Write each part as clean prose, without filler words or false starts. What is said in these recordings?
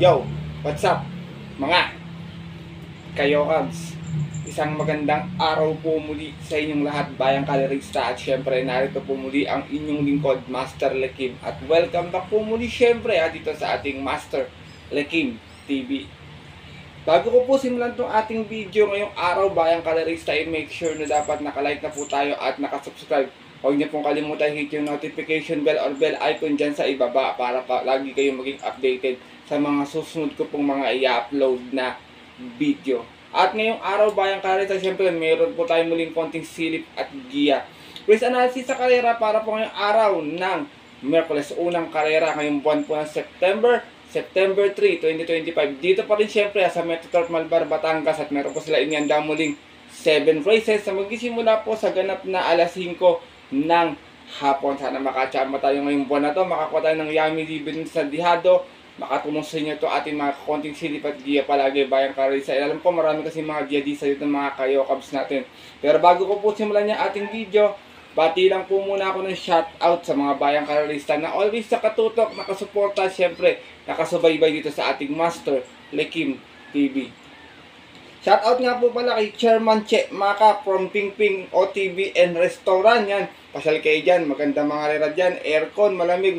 Yo, what's up mga Kayokabs? Isang magandang araw po muli sa inyong lahat, bayang kalerista. At syempre narito po muli ang inyong lingkod, Master Lekim. At welcome back po muli syempre dito sa ating Master Lekim TV. Bago ko po simulan itong ating video ngayong araw, bayang kalerista, make sure na dapat nakalike na po tayo at nakasubscribe. Huwag niyo pong kalimutan hit yung notification bell or bell icon dyan sa ibaba para lagi kayong maging updated sa mga susunod ko pong mga i-upload na video. At ngayong araw, bayang kalerista, siyempre meron po tayo muling konting silip at giya. Race analysis sa karera para po ngayong araw ng Miyerkules, unang karera ngayong buwan po ng September 3, 2025. Dito pa rin siyempre sa Metro Turf Malbar, Batangas, at meron po sila inyanda muling 7 races na magsisimula po sa ganap na alas 5 ng hapon. Sana makachamba tayo ngayong buwan na to, makakuha tayo ng yummy dividends sa dihado, makatulong sa inyo to ating mga konting silip at giya palagi, bayang kalerista. Alam ko marami kasi mga giya di sa dito ng mga Kayokabs natin. Pero bago ko po simulan yung ating video, bati lang po muna ako ng shoutout sa mga bayang kalerista na always nakatutok, nakasuporta, syempre nakasubaybay dito sa ating Master Lekim TV. Shoutout nga po pala kay Chairman Che Maka from Pingping OTB and Restaurant. Yan, pasyal kayo dyan, maganda mga rera dyan, aircon, malamig,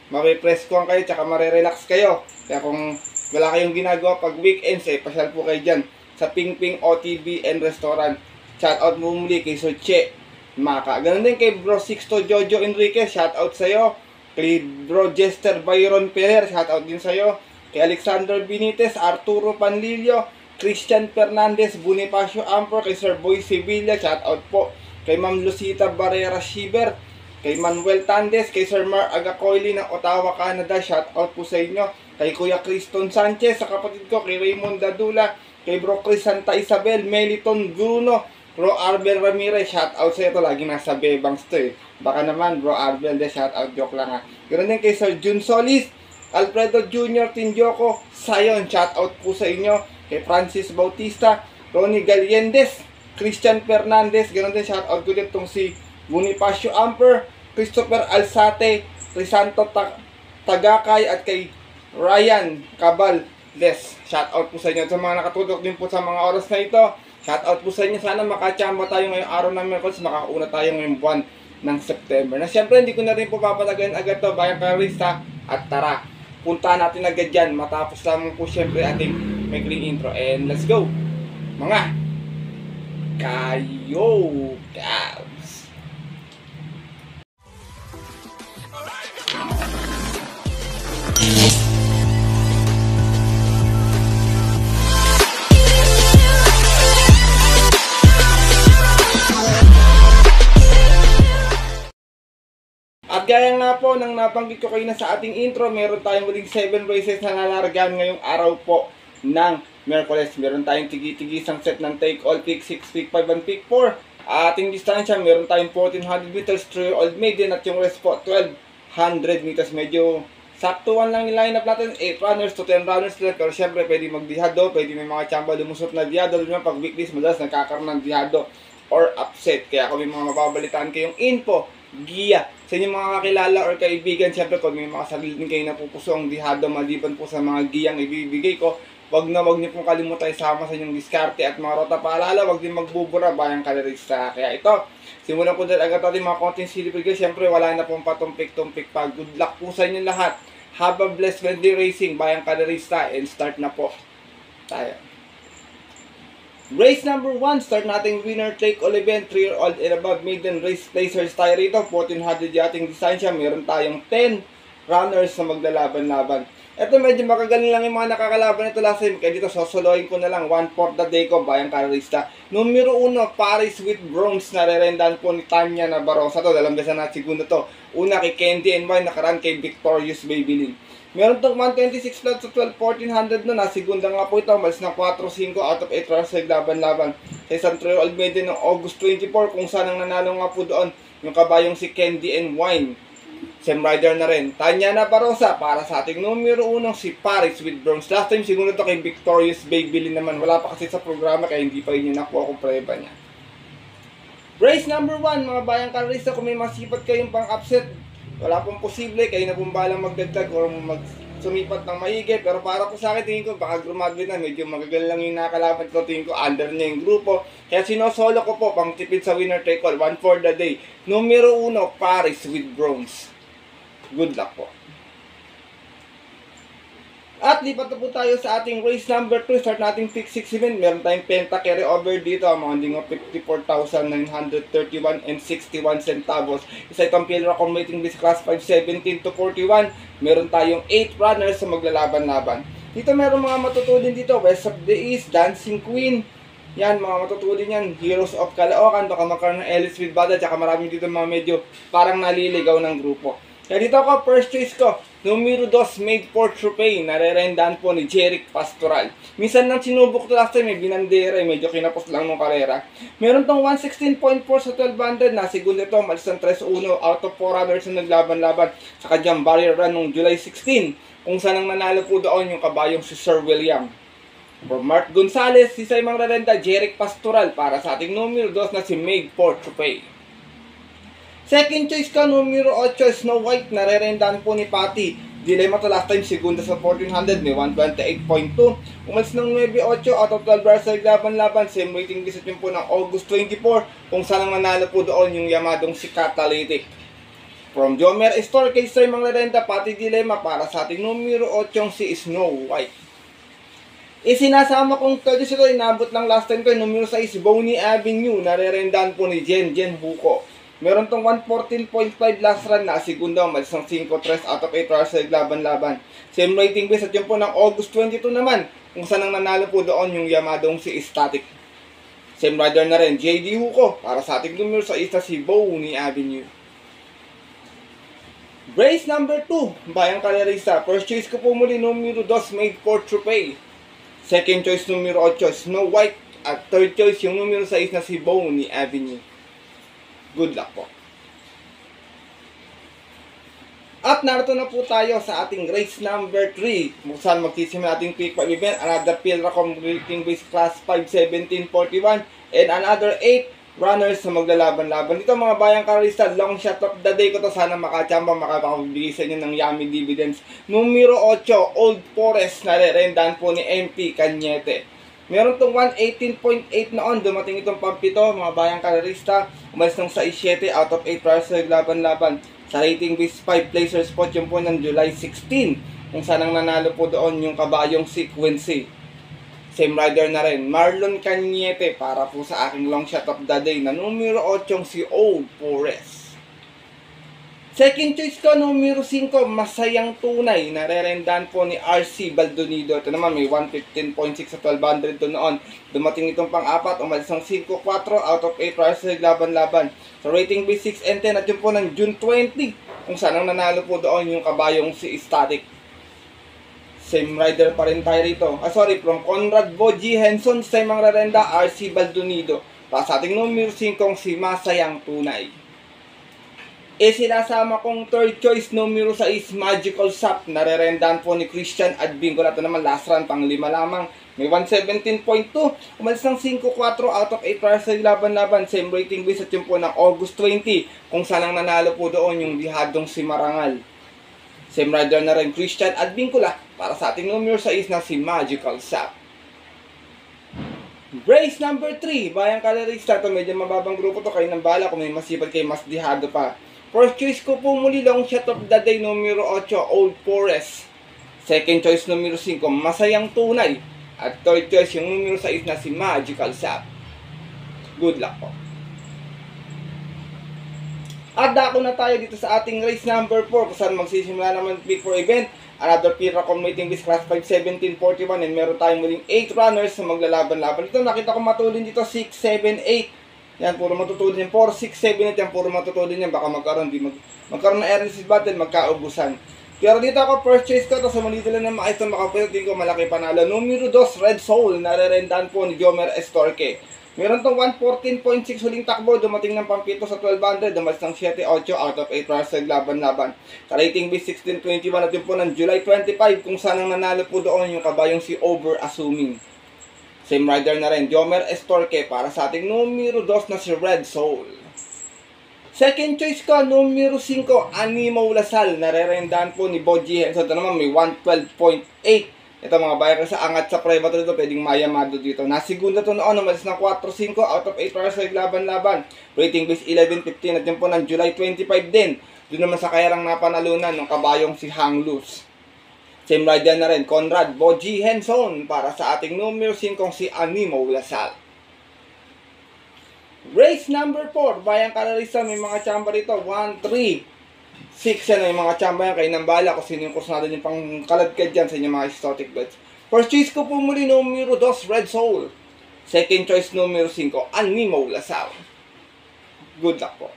mapipreskoan kayo, tsaka marirelax kayo. Kaya kung wala kayong ginagawa pag weekends, pasyal po kayo dyan sa Pingping OTB and Restaurant. Shoutout mo muli kay Sir Che Maka. Ganun din kay Bro Sixto Jojo Enriquez, shoutout sa'yo. Kay Bro Jester Byron Ferrer, shoutout din sa'yo. Kay Alexander Benitez, Arturo Panlilio, Christian Fernandez, Bonifacio Ampor, kay Sir Boy Sevilla, shoutout po. Kay Ma'am Lucita Barrera Shiver, kay Manuel Tandes, kay Sir Mar Agacoili ng Ottawa, Canada, shoutout po sa inyo. Kay Kuya Criston Sanchez, sa kapatid ko, kay Raymond Dadula, kay Bro Chris Santa Isabel, Meliton Bruno, Bro Arbel Ramirez, shoutout sa ito, lagi nasa Bebangs to Baka naman, Bro Arbel, shoutout, joke lang Ganoon din kay Sir Jun Solis, Alfredo Jr. Tinjoko, Sayon, shoutout po sa inyo. Kay Francis Bautista, Ronnie Galiendes, Christian Fernandez, ganoon din shoutout ko din itong si Bonifacio Amper, Christopher Alsate, Crisanto Tagakay, at kay Ryan Cabales. Shoutout po sa inyo. Sa mga nakatutok din po sa mga oras na ito, shoutout po sa inyo. Sana makachamba tayo ngayong araw ng Miyerkules, makauna tayo ngayong buwan ng September. Na siyempre hindi ko na rin po papatagan agad to, bayang kalerista, at tara, punta natin agad dyan. Matapos lamang po siyempre ating maikling intro, and let's go mga Kayokabs. At gaya nga po ng nabanggit ko kayo na sa ating intro, meron tayong muling 7 races na nalargaan ngayong araw po ng Miyerkules. Meron tayong tigi-tigisang set ng take all, pick 6, pick 5, and pick 4. Ating distansya, meron tayong 1400 meters, 3-year-old maiden, at yung rest po 1200 meters. Medyo saktuan lang yung lineup natin, 8 runners to 10 runners lang. Pero syempre pwede magdihado, pwede may mga tsamba lumusot na dihado. Lalo pag weekdays, madalas nagkakaroon ng dihado or upset. Kaya kung may mga mababalitaan kayong info, giya sa inyong mga kakilala or kaibigan, syempre kung may mga sariling kayo napupuso ang dihado maliban po sa mga giyang ibibigay ko, wag niyo pong kalimutan isama sa inyong diskarte at mga rota. Paalala, wag din magbubura, bayang kalerista. Kaya ito, simulan ko din agad natin mga konting silipig. Siyempre wala na pong patumpik-tumpik pa. Good luck po sa inyo lahat. Have a blessed friendly racing, bayang kalerista, and start na po tayo. Race number 1, start nating winner take all event, 3-year-old and above maiden race placers tayo rito. 1400 yating distansya, meron tayong 10 runners na maglalaban-laban. Ito medyo makagaling lang yung mga nakakalaban nito last time, kaya dito sosolohin ko na lang 1 for the day ko, bayang kalerista. Numero 1, Paris with Bronze, na re-rendan po ni Tanya Nabarosa to, dalam beses na segundo to. Una kay Candy and Wine, nakaraan kay Victorious Babylin. Meron itong 126 slots sa 12-1400 na, segunda nga po ito, malis na 4-5 out of 8 runners naglaban-laban. Sa isang 3-year-old maiden ng August 24, kung saan ang nanalo nga po doon, yung kabayong si Candy and Wine. Same rider na rin, Tanya Nabarosa, para sa ating numero 1 si Paris with Bronze. Last time siguro to kay Victorious Babylin naman, wala pa kasi sa programa kaya hindi pa yun yung nakuha kong preba niya. Race number 1, mga bayang kalerista, kung may masipat kayong pang upset, wala pong posible, kayo na pong balang magdagdag o sumipat ng maigi. Pero para po sa akin, tingin ko baka graduate na, medyo magagaling lang yung nakakalaban ko. Tingin ko under niya yung grupo. Kaya sinosolo ko po pang tipid sa winner take all. One for the day. Numero 1, Paris with bronze. Good luck po. At lipat na po tayo sa ating race number 2. Start natin pick 6 event. Meron tayong penta carry over dito. Amounting of 54,931 and 61 centavos. Isa itong field accommodating this class 517 to 41. Meron tayong 8 runners sa maglalaban-laban. Dito meron mga matutulin dito. West of the East, Dancing Queen. Yan, mga matutulin yan. Heroes of Caloocan. Baka magkaroon ng Ellis with Bada. Tsaka marami dito mga medyo parang naliligaw ng grupo. Kaya dito ako, first choice ko, numero 2, Made for Tropay, narerendahan po ni Jeric Pastoral. Minsan nang sinubok ito last time, may binandera, medyo kinapos lang ng karera. Meron tong 116.4 sa 1200, na segundo ito, malis ng 3-1 out of 4 runners na naglaban-laban sa kanyang barrier run noong July 16, kung saan ang nanalo po doon yung kabayong si Sir William. For Mark Gonzalez, si Simang Rarenda, Jeric Pastoral, para sa ating numero 2 na si Made for Tropay. Second choice ka, numero 8, Snow White, narerendahan po ni Patty. Dilemma to last time, segunda sa 1400, may 128.2. Umalis ng 9-8 out of 12 bars sa laban-laban. Same rating visit yun po ng August 24, kung saan ang nanalo po doon yung yamadong si Catalytic. From Jomer Store kay Sir Mang Rarenda, Patty Dilemma, para sa ating numero 8 si Snow White. Isinasama kong third ito, inabot lang last time ko, numero 6, Bonnie Avenue, narerendahan po ni Jen Huko. Meron tong 114.5 last run na segunda, umalis ng 5-3 out of 8 hours sa laban-laban. Same rating base at yun po ng August 22 naman, kung saan ang nanalo po doon yung yamadong si Static. Same rider na rin, JD Huko, para sa ating numero sa isa si Bonnie Avenue. Race number 2, Bayang Kalerista. First choice ko po muli, numero 2, Made for Tropay. Second choice, numero 8, Snow White. At third choice, yung numero 6 na si Bonnie Avenue. Good luck po. At narito na po tayo sa ating race number 3. Kung saan magsisimula ating pick 5 event. Another field accommodating base class 5-17-41. And another 8 runners na maglalaban-laban. Dito mga bayang karista, long shot of the day ko to. Sana makachamba, makapakabigay sa inyo ng yummy dividends. Numero 8, Old Forest, narerendahan po ni MP Cañete. Meron tong 118.8 noon, dumating itong pampito, mga bayang karista. Umalis ng 6-7 out of 8 runners sa laban-laban. Sa rating base 5 placer spot yung po ng July 16, kung saan ang nanalo po doon yung kabayong Sequency. Same rider na rin, Marlon Cañete, para po sa aking long shot of the day na numero 8 si Old Forest. Second choice ko, numero 5, Masayang Tunay, narerendahan po ni RC Baldonido. Ito naman, may 115.6 sa 1200 to noon. Dumating itong pang-apat, umalis ng 5-4 out of 8 runners sa laban-laban. So rating base 6 and 10 at yun po ng June 20, kung saan ang nanalo po doon yung kabayong si Static. Same rider pa rin tayo rito. From Conrad Boji Henson, Simang Rarenda, RC Baldonido. Para sa ating numero 5, si Masayang Tunay. Sinasama kong third choice, numero 6, Magical Sap, narerendahan po ni Christian Advincula. Ito naman last run, pang 5 lamang. May 117.2, umalis ng 5-4 out of 8 runners sa laban-laban. Same rating base at yun po ng August 20, kung saan ang nanalo po doon yung dihadong si Marangal. Same rider na rin, Christian Advincula, para sa ating numero 6 na si Magical Sap. Race number 3, Bayang Kalerista. Ito medyo mababang grupo to, kayo ng bala kung may masipag kayo, mas dihado pa. First choice ko po muli, long shot of the day, numero 8, Old Forest. Second choice, numero 5, Masayang Tunay. At third choice, yung numero 6 na si Magical Sap. Good luck po. At dako na tayo dito sa ating race number 4, kung saan magsisimula naman pick for event. Another field accommodating this class 5-17-41, and meron tayong muling 8 runners na maglalaban-laban. Ito nakita ko matulin dito, 6, 7, 8. Yan, puro matutulin yan. 4, 6, 7, 8 yan, puro matutulin yan. Baka magkaroon ng airless battle, magkaubusan. Pero dito ako, first choice ko, tapos sumunito lang na makita makapilit, din ko malaki panalo. Numero 2, Red Soul, narerendahan po ni Jomer Estorque. Meron tong 114.6 huling takbo, dumating ng pampito sa 1200, dumalis ng 7-8 out of 8 runners sa laban-laban. Sa rating base 16-21 at yun po ng July 25, kung saan ang nanalo po doon yung kabayong si Over Assuming. Same rider na rin, Jomer Estorque, para sa ating numero 2 na si Red Soul. Second choice ko, numero 5, Animo Lasal. Narerendahan po ni Boji Henson. Ito naman may 112.8. Ito mga bayan sa angat sa private dito, pwedeng mayamado dito. Nasigunda to noon, umalis ng 4-5 out of 8 hours sa laban-laban. Rating base 11-15 at yun po ng July 25 din. Doon naman sa kayarang napanalunan ng kabayong si Hang Luz. Same rider na rin, Conrad Boji Henson para sa ating numero 5 si Animo Lasal. Race number 4, bayang Kalarista, may mga tsamba rito, 1, 3, 6 yan yung mga tsamba yan. Kayo nang bahala kung sino yung kursunado yung pang kaladkad dyan sa inyong mga exotic bets. First choice ko po muli, numero 2, Red Soul. Second choice, numero 5, Animo Lasal. Good luck po.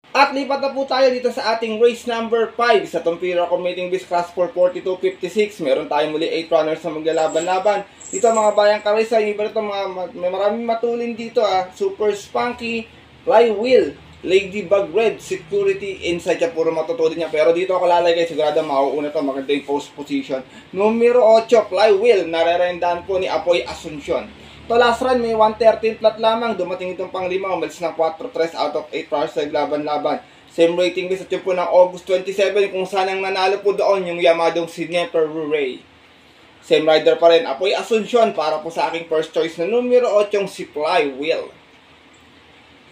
At lipat na po tayo dito sa ating race number 5 sa Tumpira Committing Bis Class 442.56. Meron tayong muli 8 runners na maglalaban-laban. Dito mga bayang Kalarista, yung iba rito may maraming matulin dito Super Spunky, Flywheel, Ladybug Red, Security, Inside siya, puro matutulin niya. Pero dito ako lalagay, sigurado mauuna to, maganda yung post position. Numero 8, Flywheel, narerendahan po ni Apoy Asuncion. Ito last run, may 113 flat lamang, dumating itong pang 5, umalis ng 4-3 out of 8 hours sa laban-laban. Same rating din sa po ng August 27, kung saan ang nanalo po doon yung yamadong si Neper Ruray. Same rider pa rin, Apoy Asuncion, para po sa aking first choice na numero 8, si Flywheel.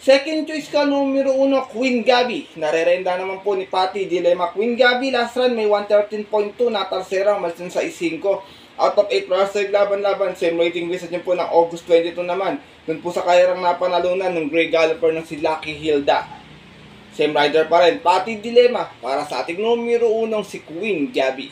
Second choice ka, numero 1, Queen Gabi. Narerenda naman po ni Patty Dilema. Queen Gabi, last run may 113.2 na tarsera, umalis sa 5. Out of 8 hours sa laban-laban. Same rating visit niyo po ng August 22 naman. Doon po sa kayarang napanalunan ng Grey Galloper ng si Lucky Hilda. Same rider pa rin, Patty Dilema, para sa ating numero 1, si Queen Gabi.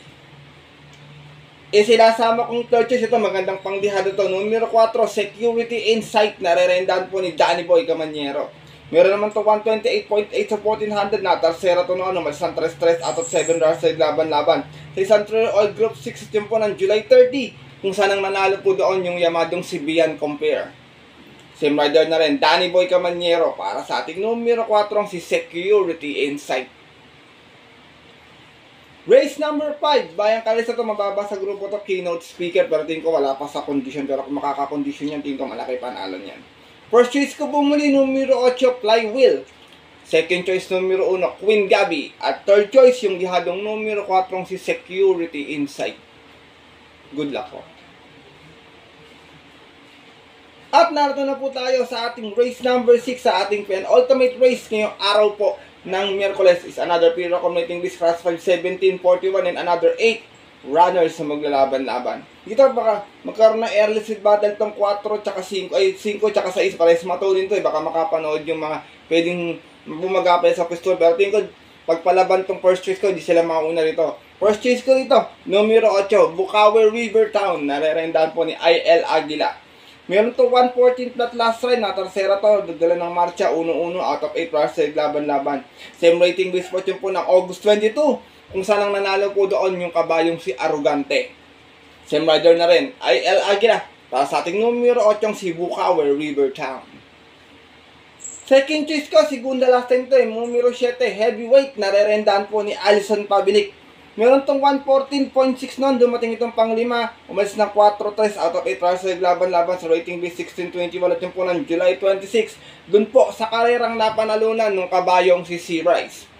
Sinasama kong third choice, ito magandang panglihado to. Numero 4, Security Insight, narerendahan po ni Danny Boy Camaniero. Meron naman to 128.8 sa 1400 na tarsera to noon, umalis ng 3-3 out of 7 hours sa laban-laban. Sa isang Oil Group 6 team po ng July 30, kung saan ang nanalo po doon yung yamadong si Bian Compare. Same rider na rin, Danny Boy Camaniero, para sa ating numero 4, si Security Insight. Race number 5, bayang Kalarista to, mababa sa grupo to, keynote speaker, pero tingin ko wala pa sa condition, pero kung makaka-condition yan, tingin ko malaki panalo yan. First choice ko po muli, numero 8, Flywheel. Second choice, numero 1, Queen Gabi. At third choice, yung gihadong numero 4, si Security Insight. Good luck po. At narito na po tayo sa ating race number 6 sa ating penultimate race ngayong araw po ng Miyerkules is another Piro Committing Bis Class 5-17-41 and another 8 runners na maglalaban-laban. Dito baka magkaroon ng early seed battle tong 4 tsaka 5, ay 5 tsaka 6 para matulin to baka makapanood yung mga pwedeng bumagapay sa pwesto. Pero tingin ko pagpalaban tong first choice ko, di sila mauna rito. First choice ko dito, numero 8, Bukawi River Town, narerendahan po ni IL Aguila. Meron to 114 flat last ride, natarsera to, dagdala ng marcha, 1-1 out of 8 hours sa laban-laban. Same rating base fortune po ng August 22, kung saan ang nanalo po doon yung kabayong si Arugante. Same rider na rin, IL Aguila, para sa ating numero 8, si Bukawi River Town. Second choice ko, segunda last time to numero 7, Heavyweight, narerendahan po ni Alison Pabilik. Meron tong 114.6 noon, dumating itong pang 5, umalis ng 4-3 out of 8 hours sa laban-laban sa rating base 16-21 at yung po ng July 26. Doon po sa karerang napanalunan ng kabayong si C-Rice.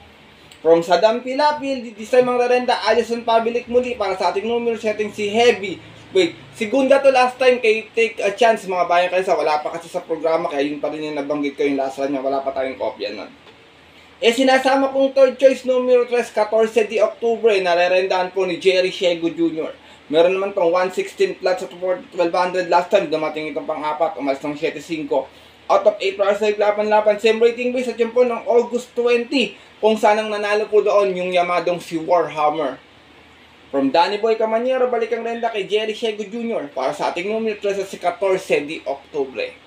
From Sadam Pilapil, this time ang rerenda, Alison Pabilik muli para sa ating numero setting si Heavy. Wait, segunda to last time, kay take a chance mga bayan kayo sa wala pa kasi sa programa, kaya yun pa rin yung nabanggit ko yung last run niya, wala pa tayong kopya nun. Sinasama kong third choice numero 3, 14 de Octubre, narerendahan po ni Jerry Shego Jr. Meron naman tong 116 flat sa 1200 last time, dumating itong pang-4, umalis ng 7-5. Out of 8 hours sa laban-laban, same rating base at yun po ng August 20, kung saan ang nanalo po doon yung yamadong si Warhammer. From Danny Boy Camaniero, balik ang renda kay Jerry Shego Jr. para sa ating numero 3 sa 14 de Octubre.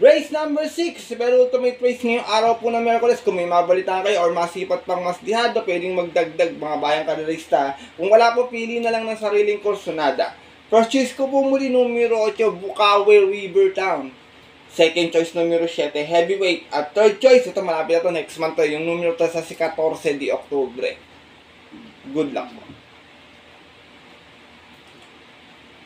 Race number 6, pero ultimate race ngayong araw po ng Miyerkules. Kung may mabalitaan kayo or masipat pang mas dihado, pwedeng magdagdag mga bayang Kalarista. Kung wala po, pili na lang ng sariling kursonada. First choice ko po muli, numero 8, Bukawi River Town. Second choice, numero 7, Heavyweight. At third choice, ito malapit na to, next month to, yung numero 3 sa 14 de Octubre. Good luck po.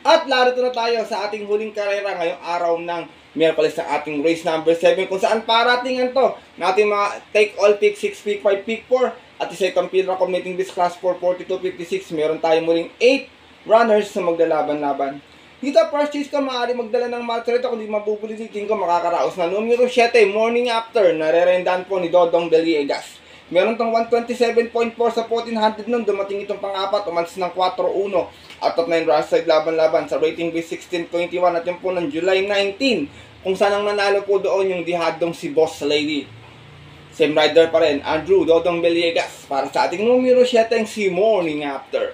At larito na tayo sa ating huling karera ngayong araw ng Miyerkules ng ating race number 7 kung saan paratingan to ng ating mga take all pick 6 pick 5 pick 4 at isa itong pinaka committing this class 442.56. Meron tayo muling 8 runners na maglalaban-laban. Dito first choice ko maaari magdala ng maltrito kung di mabubulitin ko makakaraos na numero 7 morning after narerendahan po ni Dodong Beliegas. Meron tong 127.4 sa 1400 nun, dumating itong pang-apat, umalis ng 4-1 out of 9 rush side laban-laban sa rating base 1621 at yun po ng July 19 kung saan ang nanalo po doon yung dihadong si Boss Lady. Same rider pa rin, Andrew Dodong Beliegas para sa ating numero 7 si morning after.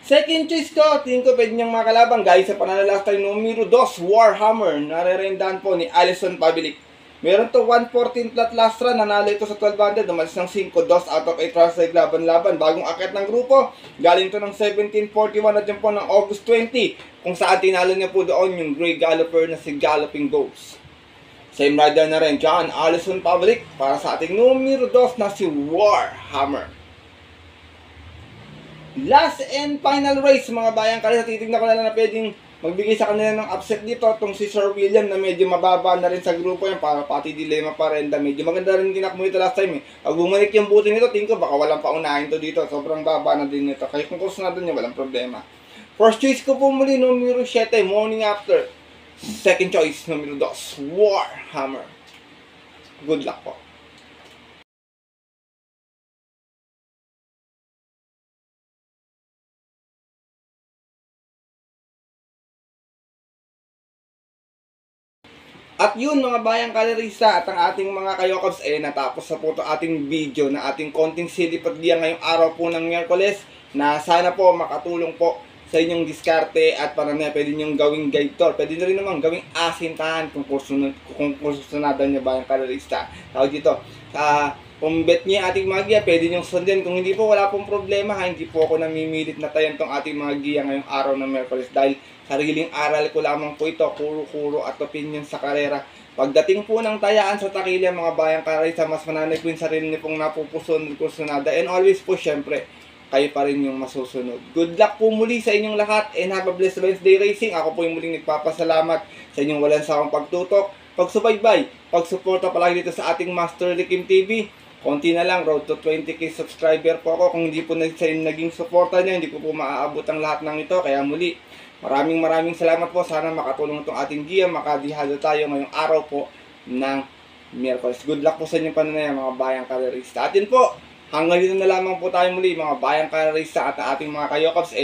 Second choice ko, tingin ko pwede niyang makalabang guys sa panalo last time numero 2 Warhammer, narerendahan po ni Alison Pabilik. Meron to 114 flat last run, nanalo ito sa 1200, umalis ng 5-2 out of 8 runs like laban-laban. Bagong akit ng grupo, galing to ng 1741 at yun po ng August 20, kung saan tinalo niya po doon yung Grey Galloper na si Galloping Ghost. Same rider na rin, John Alison Pavlik, para sa ating numero 2 na si Warhammer. Last and final race mga bayang kaya titignan ko na lang na pwedeng magbigay sa kanila ng upset dito itong si Sir William na medyo mababa na rin sa grupo yan para pati dilema pa rin. Medyo maganda rin kinakmo ito last time eh. Pag bumalik yung buti nito, tingin ko baka walang paunahin to dito. Sobrang baba na din nito. Kaya kung kursunado niya, walang problema. First choice ko po muli, numero 7, morning after. Second choice, numero 2, Warhammer. Good luck po. At yun mga bayang kalerista at ang ating mga kayokabs natapos na po ito ating video na ating konting silipad diyan ngayong araw po ng Miyerkules na sana po makatulong po sa inyong diskarte at panamaya pwede niyong gawing guide tour. Pwede nyo rin naman gawing asintahan kung kursunadan niya bayang kalerista. Tawag dito, kung bet niya ating mga giya, pwede niyong sundin. Kung hindi po, wala pong problema ha. Hindi po ako namimilit na tayan tong ating mga giya ngayong araw ng Miyerkules dahil sariling aral ko lamang po ito, kuro-kuro at opinion sa karera. Pagdating po ng tayaan sa takilya mga bayang kalerista, mas mananay po yung sarili niyo pong napupuson ng kursunada. And always po, syempre, kayo pa rin yung masusunod. Good luck po muli sa inyong lahat and have a blessed Wednesday racing. Ako po yung muling nagpapasalamat sa inyong walang sawang pagtutok, pagsubaybay, pagsuporta palagi dito sa ating Master Likim TV. Konti na lang, road to 20k subscriber po ako. Kung hindi po naging suporta niya, hindi ko po maaabot ang lahat ng ito. Kaya muli, maraming salamat po. Sana makatulong itong ating giya, makadihado tayo ngayong araw po ng Miyerkules. Good luck po sa inyong pananaya mga bayang kalerista. At yun po, hanggang dito na lamang po tayo muli mga bayang kalerista at ating mga kayokabs.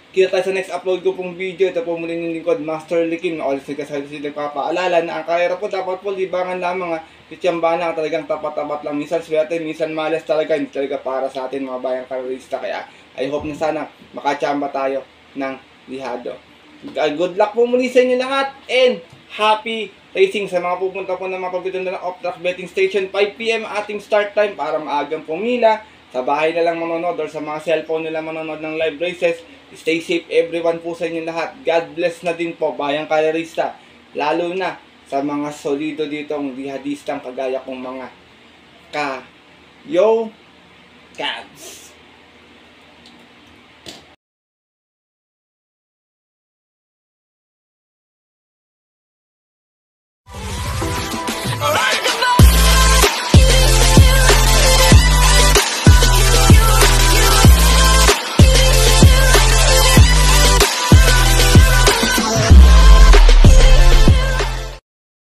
Kita tayo sa next upload ko pong video. Ito po muli yung lingkod, Master Likim. Always nagpapaalala na ang karera po dapat po libangan lamang Tiyamba na talagang tapat-tapat lang. Minsan swerte, minsan malas talaga. Hindi talaga para sa atin mga bayang kalerista. Kaya I hope na sana makachamba tayo ng lihado. Good luck po muli sa inyo lahat and happy racing sa mga pupunta po na mapagbiton na ng off-track betting station. 5 PM ating start time para maagang pumila. Sa bahay na lang manonood or sa mga cellphone nila manonood ng live races. Stay safe everyone po sa inyo lahat. God bless na din po bayang kalerista. Lalo na sa mga solido ditong jihadistang kagaya kong mga Cats.